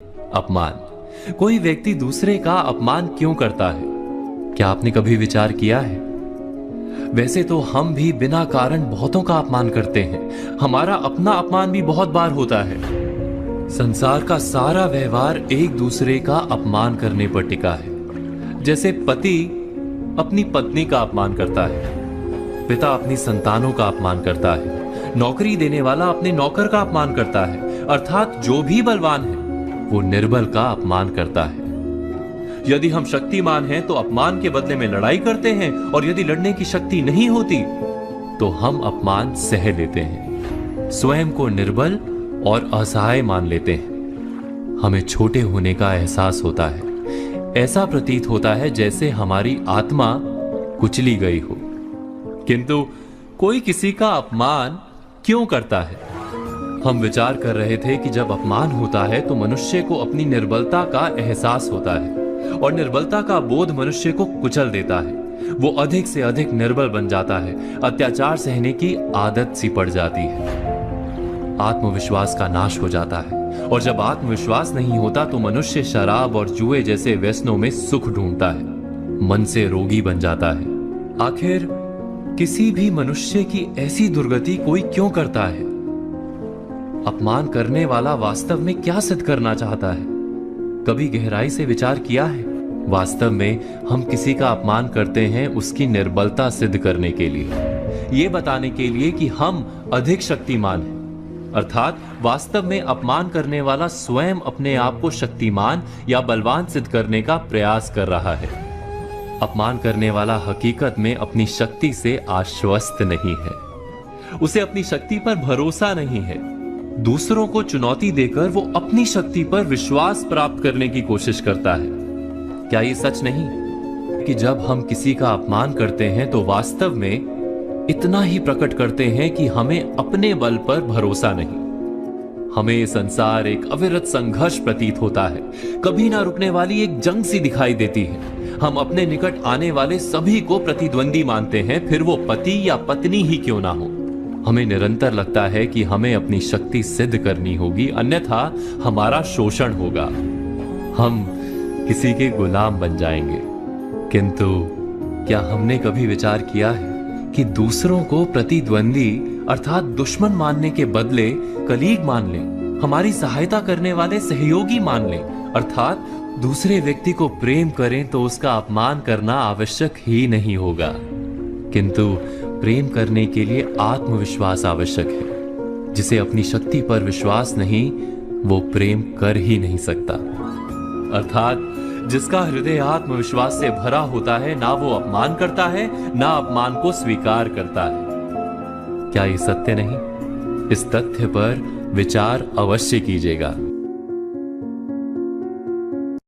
अपमान। कोई व्यक्ति दूसरे का अपमान क्यों करता है? क्या आपने कभी विचार किया है? वैसे तो हम भी बिना कारण बहुतों का अपमान करते हैं। हमारा अपना अपमान भी बहुत बार होता है। संसार का सारा व्यवहार एक दूसरे का अपमान करने पर टिका है। जैसे पति अपनी पत्नी का अपमान करता है, पिता अपनी संतानों का अपमान करता है, नौकरी देने वाला अपने नौकर का अपमान करता है, अर्थात जो भी बलवान है वो निर्बल का अपमान करता है। यदि हम शक्तिमान हैं तो अपमान के बदले में लड़ाई करते हैं, और यदि लड़ने की शक्ति नहीं होती तो हम अपमान सह लेते हैं, स्वयं को निर्बल और असहाय मान लेते हैं। हमें छोटे होने का एहसास होता है। ऐसा प्रतीत होता है जैसे हमारी आत्मा कुचली गई हो। किंतु कोई किसी का अपमान क्यों करता है? हम विचार कर रहे थे कि जब अपमान होता है तो मनुष्य को अपनी निर्बलता का एहसास होता है, और निर्बलता का बोध मनुष्य को कुचल देता है। वो अधिक से अधिक निर्बल बन जाता है, अत्याचार सहने की आदत सी पड़ जाती है, आत्मविश्वास का नाश हो जाता है। और जब आत्मविश्वास नहीं होता तो मनुष्य शराब और जुए जैसे व्यसनों में सुख ढूंढता है, मन से रोगी बन जाता है। आखिर किसी भी मनुष्य की ऐसी दुर्गति कोई क्यों करता है? अपमान करने वाला वास्तव में क्या सिद्ध करना चाहता है? कभी गहराई से विचार किया है? वास्तव में हम किसी का अपमान करते हैं उसकी निर्बलता सिद्ध करने के लिए, यह बताने के लिए कि हम अधिक शक्तिमान हैं। अर्थात वास्तव में अपमान करने वाला स्वयं अपने आप को शक्तिमान या बलवान सिद्ध करने का प्रयास कर रहा है। अपमान करने वाला हकीकत में अपनी शक्ति से आश्वस्त नहीं है, उसे अपनी शक्ति पर भरोसा नहीं है। दूसरों को चुनौती देकर वो अपनी शक्ति पर विश्वास प्राप्त करने की कोशिश करता है। क्या ये सच नहीं कि जब हम किसी का अपमान करते हैं तो वास्तव में इतना ही प्रकट करते हैं कि हमें अपने बल पर भरोसा नहीं? हमें ये संसार एक अविरत संघर्ष प्रतीत होता है, कभी ना रुकने वाली एक जंग सी दिखाई देती है। हम अपने निकट आने वाले सभी को प्रतिद्वंदी मानते हैं, फिर वो पति या पत्नी ही क्यों ना हो। हमें निरंतर लगता है कि हमें अपनी शक्ति सिद्ध करनी होगी, अन्यथा हमारा शोषण होगा, हम किसी के गुलाम बन जाएंगे। किंतु क्या हमने कभी विचार किया है कि दूसरों को प्रतिद्वंदी अर्थात दुश्मन मानने के बदले कलीग मान लें, हमारी सहायता करने वाले सहयोगी मान लें, अर्थात दूसरे व्यक्ति को प्रेम करें तो उसका अपमान करना आवश्यक ही नहीं होगा। किंतु प्रेम करने के लिए आत्मविश्वास आवश्यक है। जिसे अपनी शक्ति पर विश्वास नहीं, वो प्रेम कर ही नहीं सकता। अर्थात जिसका हृदय आत्मविश्वास से भरा होता है, ना वो अपमान करता है, ना अपमान को स्वीकार करता है। क्या ये सत्य नहीं? इस तथ्य पर विचार अवश्य कीजिएगा।